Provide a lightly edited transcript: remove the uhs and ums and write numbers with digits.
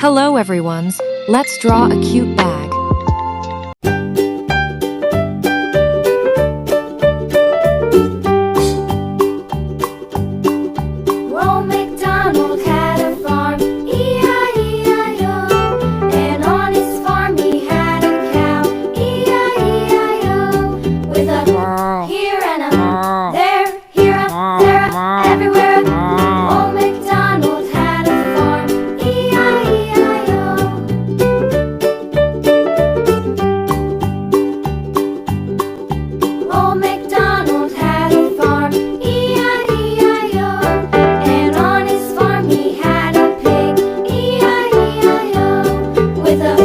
Hello everyone, let's draw a cute bag. Old MacDonald had a farm, E-I-E-I-O. And on his farm he had a cow, E-I-E-I-O. With a here and a there, here a there, a everywhere. Old MacDonald had a farm, E-I-E-I-O. Old MacDonald had a farm, E-I-E-I-O. And on his farm he had a pig, E-I-E-I-O. With a